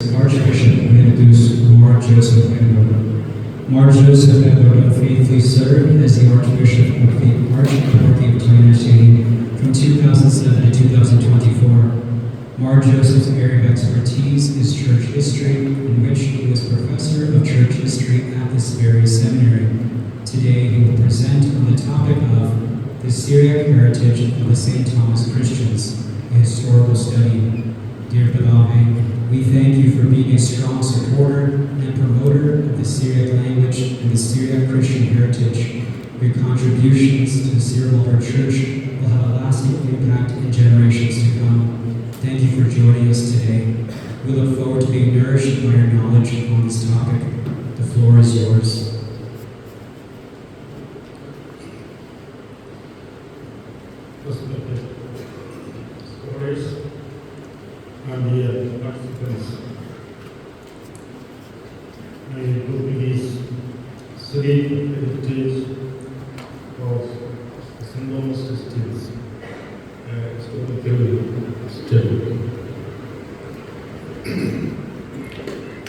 Archbishop Emeritus Mar Joseph Edward. Mar Joseph Edward faithfully served as the Archbishop of the Archdiocese of Plenary Session V from 2007 to 2024. Mar Joseph's area of expertise is church history, in which he was professor of church history at this very seminary. Today he will present on the topic of the Syriac heritage of the St. Thomas Christians, a historical study. Dear beloved, we thank you for being a strong supporter and promoter of the Syriac language and the Syriac Christian heritage. Your contributions to the Syro-Mulbar Church will have a lasting impact in generations to come. Thank you for joining us today. We look forward to being nourished by your knowledge on this topic. The floor is yours. And dear participants, my topic is Syriac heritage of St. Thomas Christians, historical study.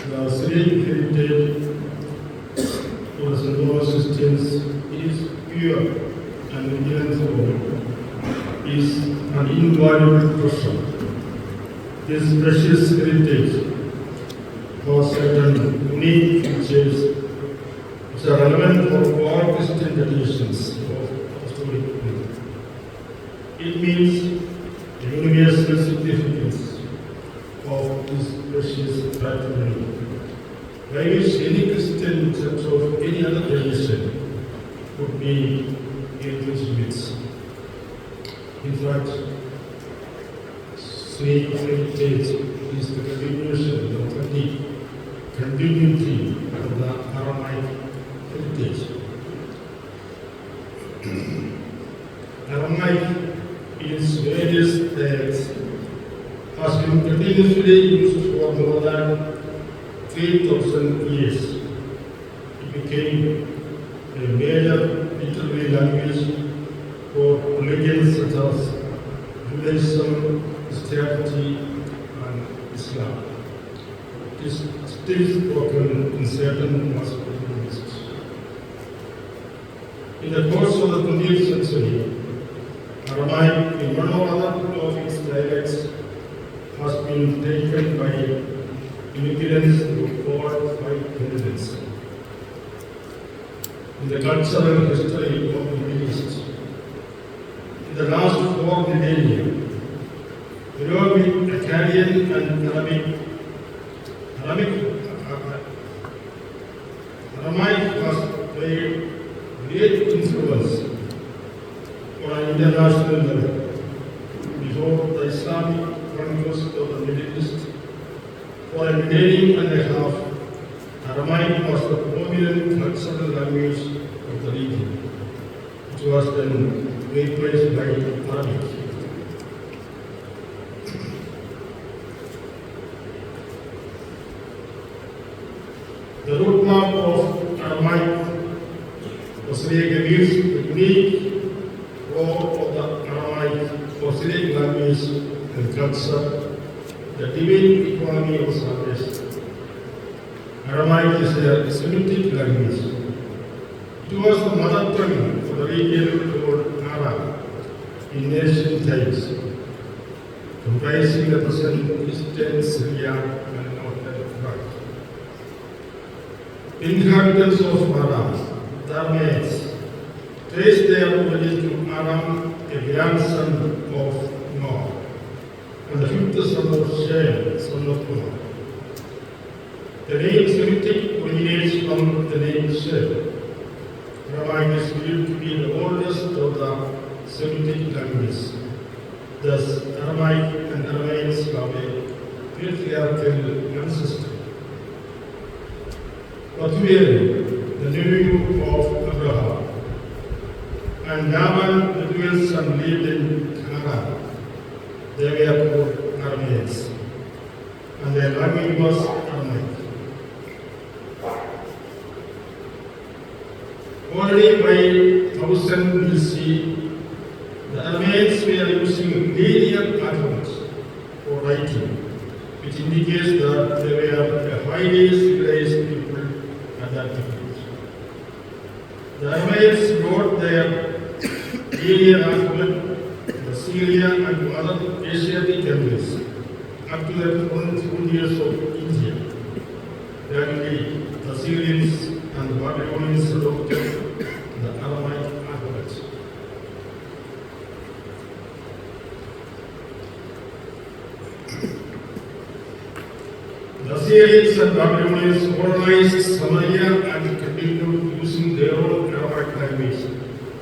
The Syriac heritage of St. Thomas Christians is pure and indivisible, is an invaluable treasure. This precious heritage has certain unique features which are relevant for all Christian traditions of historic faith. It means the universal significance of this precious patrimony, by which any Christian church of any other tradition would be engaged with. In fact, Syriac heritage is the continuation, the authentic continuity of the Aramaic heritage. Aramaic, in its various dialects, has been continuously used for more than 3,000 years. It became a major literary language for religions such as Judaism, Christianity, and Islam. It is still spoken in certain Muslims. In the course of the 20th century, Aramaic, in one or other of its dialects, has been taken by immigrants to 4 or 5 continents. In the cultural history of the Middle East, in the last 4 millennia, along with Akkadian and Aramaic has played great influence on an international level. Before the Islamic conquest of the Middle East, for a millennium and a half, Aramaic was the prominent cultural language of the region, which was then replaced by Arabic. The root map of Aramaic was reveals the unique role of the Aramaic for Syriac language and culture, the divine economy of salvation. Aramaic is a Semitic language. It was the mother tongue for the region called Aram in ancient times, comprising the present eastern Syria and northern Iraq. Inhabitants of Aram, the Aramaeans, traced their origin to Aram, a grandson of Noah, and the fifth son of Shem, son of Noah. The name Semitic originates from the name Shem. Aramaic is believed to be the oldest of the Semitic languages. Thus, Aramaic and Aramaeans have a patriarchal ancestry. Bethuel, the nephew of Abraham, and Naaman, Bethuel's son, lived in Haran. They were called Arameans, and their language was Aramaic. Already by 1000 BC, the Aramaeans were using linear alphabets for writing, which indicates that they were a highly civilized people at that time. The Aramaeans wrote their Aryan alphabet, the Syrian and other Asiatic countries up to the frontiers of India. Gradually, the Syrians and the Babylonians adopted the Aramaic alphabet. The Syrians and Babylonians colonized Samaria and continued using their own Aramaic language.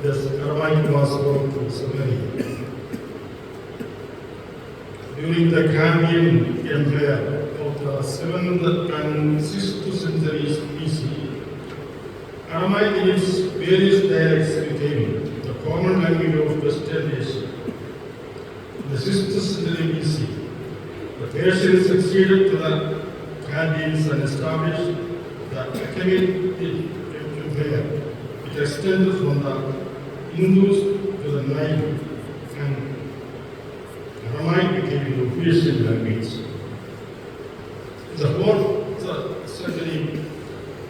Thus, Aramaic was brought to Samaria. During the Chaldean Empire of the 7th and 6th centuries BC, Aramaic in its various dialects became the common language of Western Asia. In the 6th century BC, the Persians succeeded to the Chaldeans and established the Achaemenid Empire, which extended from the Indus to the Nile, and Aramaic became the official language. In the 4th century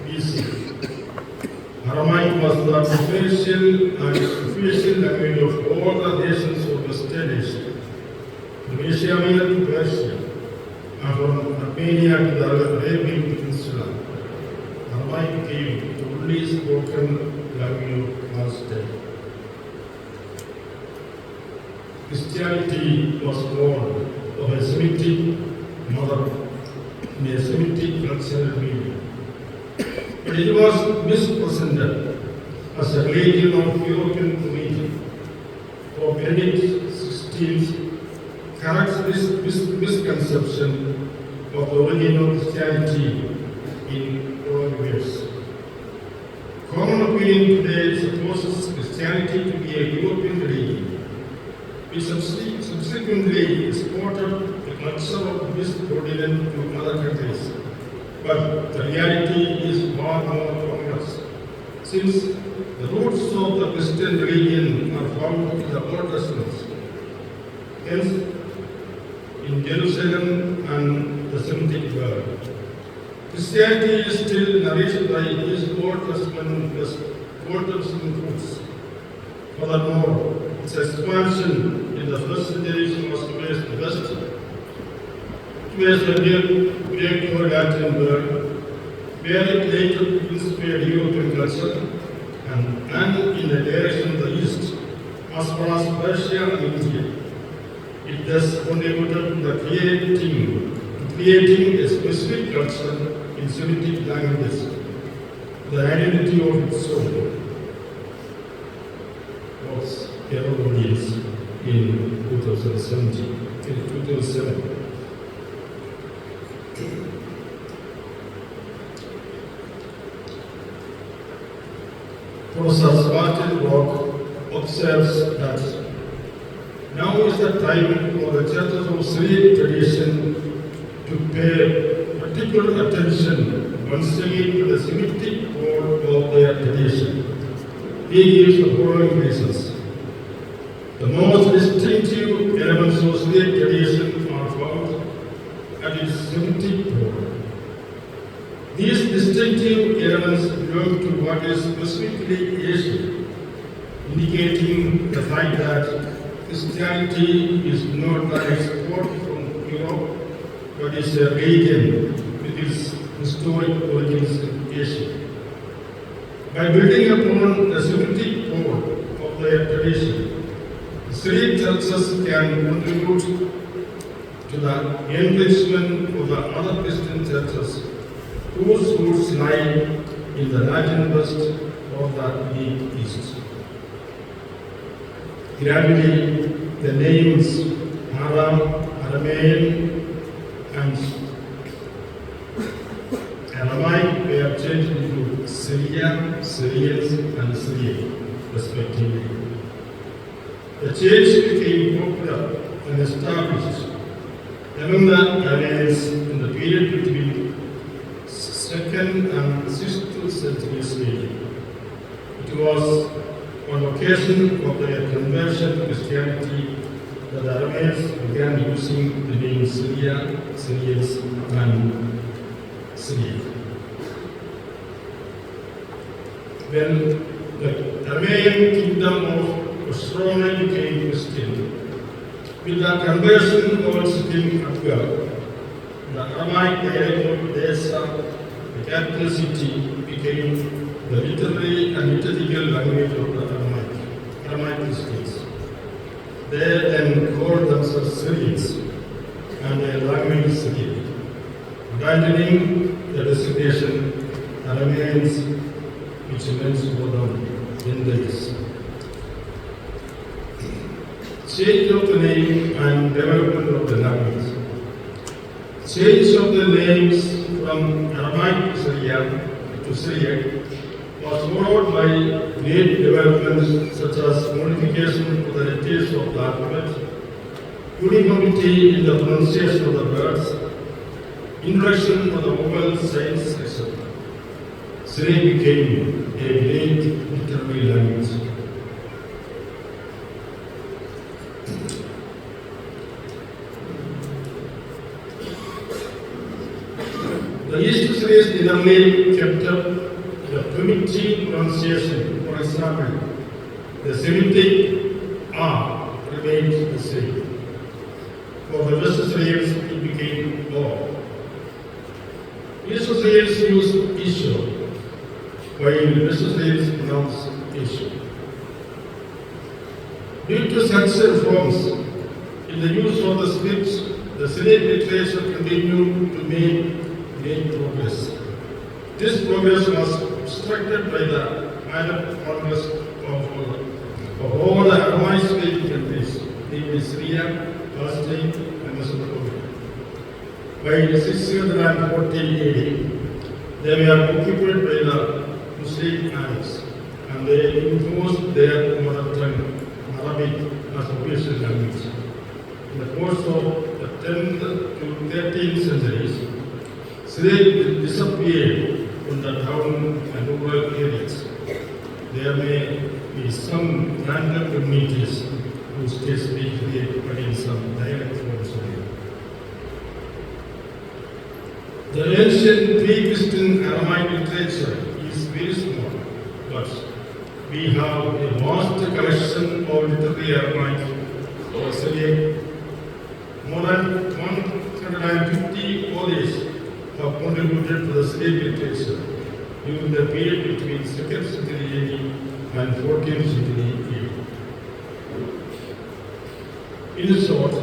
BC, Aramaic was the official language of all the nations of Western Asia, from Asia Minor to Persia, and from Armenia to the Arabian Peninsula. Aramaic became the only spoken language of past day. Christianity was born of a Semitic mother in a Semitic cultural media. But it was misrepresented as a religion of European origin. Pope Benedict XVI corrects this misconception of the origin of Christianity in following ways. Common opinion today supposes Christianity to be a European religion. We subsequently exported the culture of this continent to other countries. But the reality is far more complex, since the roots of the Christian religion are found in the Old Testament. Hence, in Jerusalem and the Semitic world, Christianity is still nourished by these Old Testament roots. Furthermore, its expansion in the first centuries was towards the west, towards the Greek or Latin world, where it later inspired European culture, and in the direction of the east, as far as Persia and India. It thus contributed to the creating a specific culture in Semitic languages, the identity of its soul. Was Emeritus in 2007. Professor Martin Rock observes that now is the time for the churches of Syriac tradition to pay particular attention once again to the Semitic core of their tradition. He gives the following reasons. The most distinctive elements of Syriac tradition are found at its Semitic core. These distinctive elements belong to what is specifically Asian, indicating the fact that Christianity is not an export from Europe, but is a religion with its historic origins in Asia. By building upon the Semitic core of their tradition, the Syriac churches can contribute to the enrichment of the other Christian churches whose roots lie in the Latin West or the Middle East. Gradually, the names Aram, Aramean, and Aramaic were changed into Syria, Syrians, and Syriac, respectively. The change became popular and established among the Arameans in the period between 2nd and 6th centuries AD. It was on occasion of their conversion to Christianity that the Aramaics began using the name Syria, Syrians, and Syriac. When the Armenian kingdom of Osrhoene became Christian, with the conversion of King Akbar, the Aramaic dialect of Edessa, the capital city, became the literary and liturgical language of the Aramaic Christians. They then called themselves Syrians, and their language is Syriac, abandoning the designation Arameans, which means for them Gentiles. Change of the name and development of the language. Change of the names from Aramaic to Syriac was followed by great developments such as modification of the letters of the alphabet, uniformity in the pronunciation of the words, introduction of the vowel signs, etc. Syriac became a great literary language. The East Syrians generally kept up the primitive pronunciation. For example, the Semitic R remained the same. For the West Syrians, it became O. East Syrians used Isho, while West Syrians pronounced Isho. Due to such reforms in the use of the scripts, the Syriac literature continued to make great progress. This progress was obstructed by the Arab conquest of all the Aramaic-speaking countries, namely Syria, Palestine, and Mesopotamia. By 640 AD, they were occupied by the Muslim Arabs, and they imposed their mother tongue, Arabic, as official language. In the course of the 10th to 13th centuries, Syriac disappeared from the town and rural areas. There may be some random communities who still speak Syriac, but in some dialect forms of it. The ancient pre-Christian Aramaic literature is very small, but we have a vast collection of literary Aramaic or Syriac. More than 150 authors have contributed to the Syriac literature during the period between 2nd century AD and 14th century AD. In short,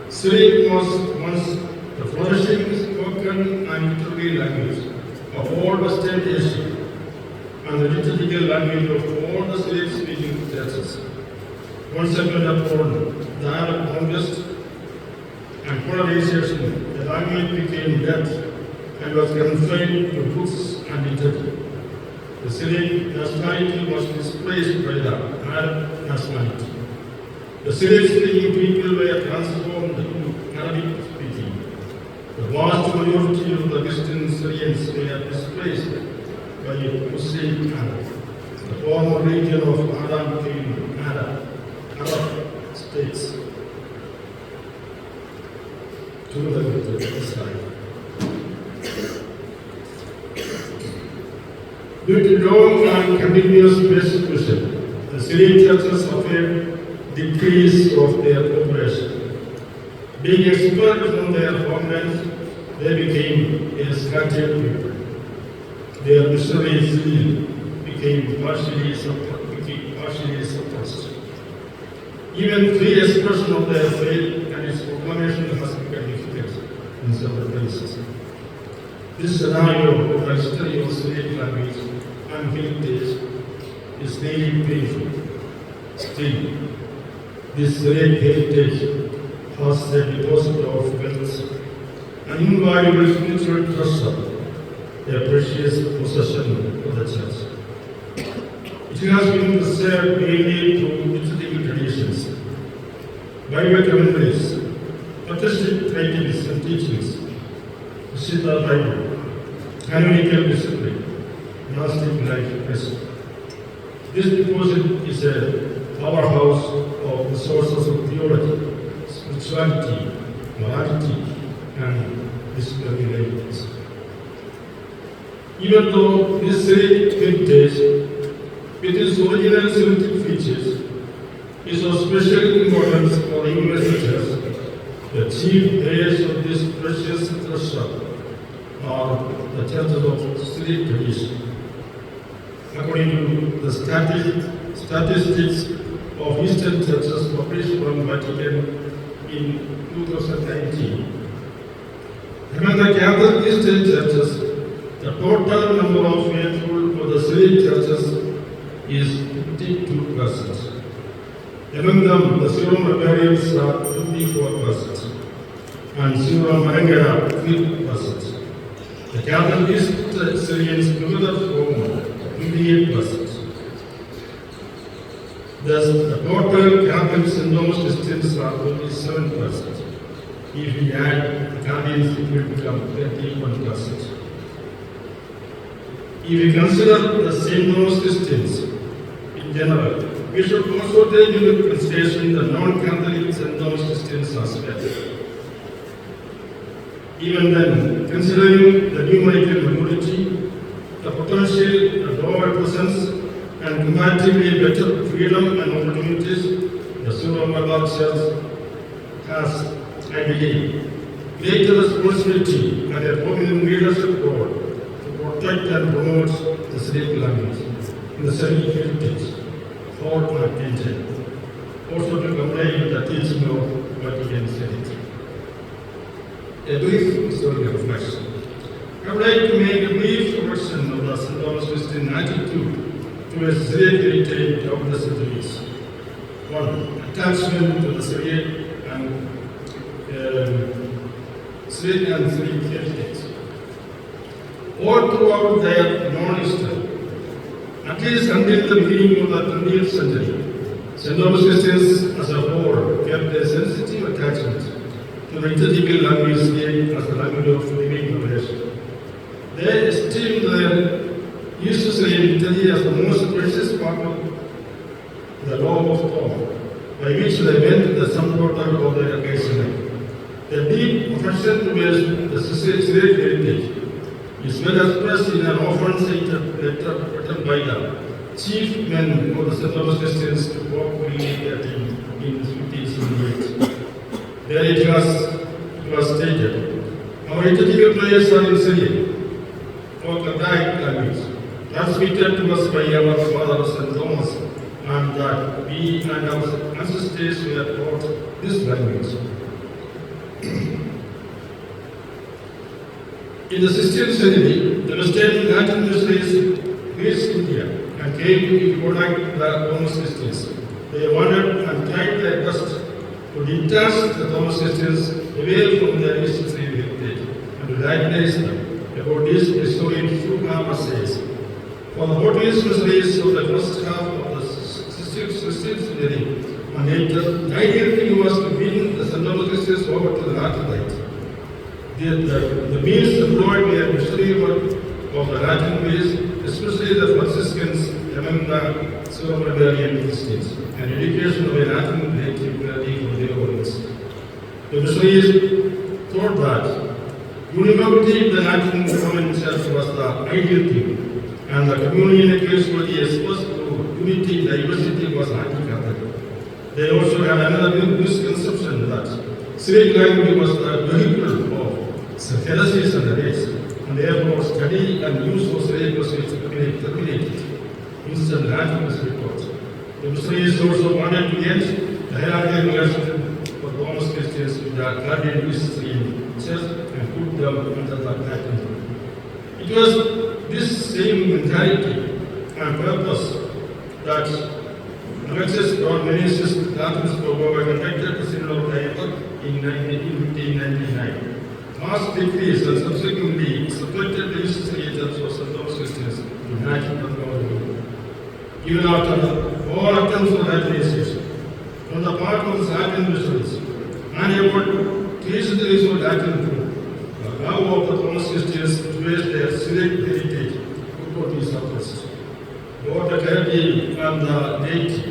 Syriac was once the flourishing spoken and literary language of all Western Asia and the liturgical language of all the Syriac-speaking churches. Consequent upon the Arab conquest and polarization, the language became dead and was confined to books and liturgy. The Syriac nationality was displaced by the Arab nationality. The Syriac-speaking people were transformed into Arabic-speaking. The vast majority of the Western Syrians were displaced by Muslim Arab. The former region of Arab became Arab states together with Israel. Due to long and continuous persecution, the Syrian churches suffered decrease of their population. Being expelled from their homelands, they became a scattered people. Their missionary zeal became partially suppressed. Even free expression of their faith and its proclamation has become difficult in several places. This scenario of the history of Syriac language and heritage is very painful. Still, this Syriac heritage has a deposit of wealth, an invaluable spiritual treasure, a precious possession of the church. It has been preserved mainly through liturgical traditions, Bible commentaries, patristic writings and teachings, Sita Bible, canonical discipline, monastic life rest. This deposit is a powerhouse of the sources of theology, sexuality, morality, and disciplinary values. Even though this Syriac heritage, with its original Semitic features, is of special importance for the universities, the chief heirs of this precious treasure are the churches of Syriac tradition. According to the statistics of Eastern churches published from Vatican in 2019, among the Catholic Eastern churches, the total number of faithful for the Syriac churches is 52%. Among them, the Syro-Bulgarians are 54% and Syro-Malangara 3%. The Catholic East Syrians together form 28%. Thus, the total Catholic St. Thomas Christians are 27%. If we add the Cardinals, it will become 31%. If we consider the St. Thomas Christians in general, we should also take into consideration the non-Catholic St. Thomas Christians as well. Even then, considering the numerical majority, the potential and global presence, and comparatively better freedom and opportunities, the Syro-Malabar Church has, I believe, greater responsibility and a prominent leadership role to protect and promote the Syriac language in the Syriac heritage, for attention, also to comply with the teaching of Vatican City. A brief historical reflection. I would like to make a brief reflection of the St. Thomas Christian attitude towards Syriac heritage over the centuries. One, attachment to the Syriac and Syriac heritage. All throughout their non-history, at least until the beginning of the 20th century, St. Thomas Christians as a whole kept a sensitive attachment to the liturgical language as the language of living revelation. They esteemed their Eustachian liturgy as the most precious part of the law of God, by which they meant the sum total of their occasion. Their deep affection towards the Syriac heritage is well expressed in an often cited letter written by the chief men of the St. Thomas Christians to Pope Benedict in 1578. There it was stated, our liturgical prayers are in Syriac, or Caldaic language, transmitted to us by our father St. Thomas, and that we and our ancestors were taught this language. In the 16th century, the Western Latin missionaries reached India and came to contact the Thomas Christians. They wanted and tried their best to detach the Thomas Christians away from their Eastern heritage and to recognize them about this historian Sukhama says. For the Portuguese missionaries of the first half of the 16th century and later, the ideal thing was to bring the St. Thomas Christians over to the Latin rite. The means employed were missionary work of the Latin ways, especially the Franciscans among the Syro-Bulgarian Christians, and education of a Latin native for their audience. The missionaries thought that uniformity in the Latin Roman Church was the ideal thing, and the communion occasionally exposed to unity in diversity was anti-Catholic. They also had another misconception that Syriac language was the vehicle of heresies and race, and therefore study and use of Syriac was terminated. Instead, Latin was taught. The missionaries also wanted to end the hierarchical relationship for Thomas Christians with the Cardinal Syrian Church and put them under the Latin. It was this same mentality and purpose that Emeritus Prof. Latin were conducted the Synod of Diana in 1599. Mass decrees and subsequently subjected the Eastern Church of St. Thomas Christians to Latin and even after all attempts for Latinization from the part of the Latin missionaries, and about 3 centuries of Latin too, the love of the Thomas Christians towards their Syriac heritage could not be suppressed. Both the clergy and the laity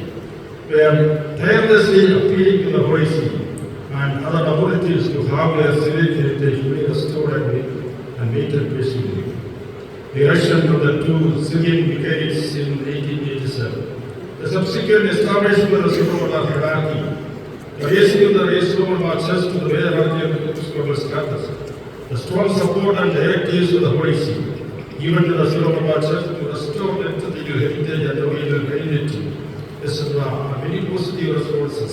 were tirelessly appealing to the Holy See and other authorities to have their Syriac heritage restored and waited patiently. The election of the two Syrian vicariates in 1887. The subsequent establishment of the Syro-Mother hierarchy, the raising of the Syro-Mother Church to the hierarchy of the Episcopal status, the strong support and directives of the Holy See, given to the Syro-Mother Church to restore the heritage and the original identity, etc., are very positive responses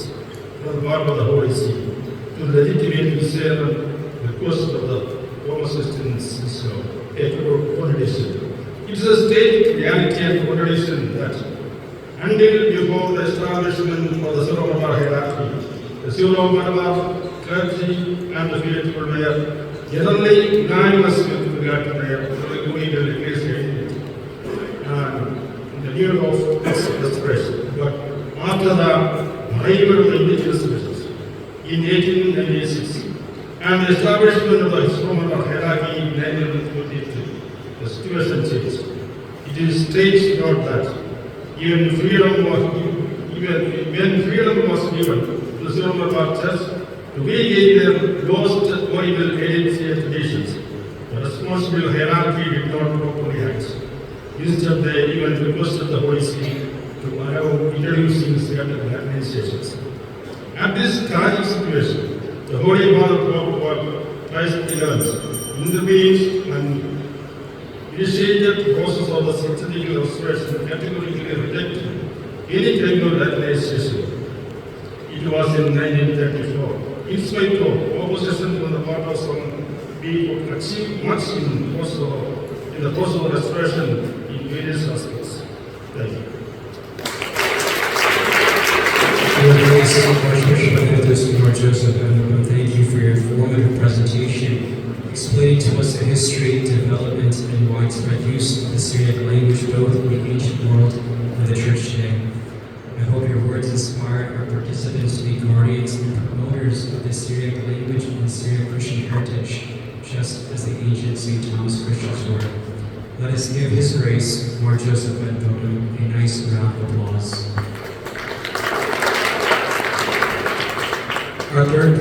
from the part of the Holy See to the legitimate desire and request of the Roman Christians contradiction. It is a stated reality and contradiction that until before the establishment of the Syro-Mother hierarchy, the Syro-Mother clergy and the faithful were generally unanimous with regard to their original ecclesial and the need of this restoration. But after the arrival of the indigenous churches in 1896 and the establishment of the Syro-Mother hierarchy in 1923, the situation changed. It is strange to note that when freedom was given to the Syro-Mother Church to regain their lost original identity and traditions, the responsible hierarchy did not properly act. Instead, they even requested the Holy See to allow introducing certain organizations. At this tragic situation, the Holy Father Pope Christ XI intervened and initiated the process of the synthetic restoration, categorically rejecting any kind of organization. It was in 1934. In spite of opposition from the part of some, we could achieve much in the process of restoration in various aspects. Thank you. Archbishop Emeritus Lord Joseph Emeritus, thank you for your informative presentation, explaining to us the history, development, and widespread use of the Syriac language both in the ancient world and the Church today. I hope your words inspire our participants to be guardians and promoters of the Syriac language and Syriac Christian heritage, just as the ancient St. Thomas Christians were. Let us give His Grace, Lord Joseph Emeritus, a nice round of applause. Our third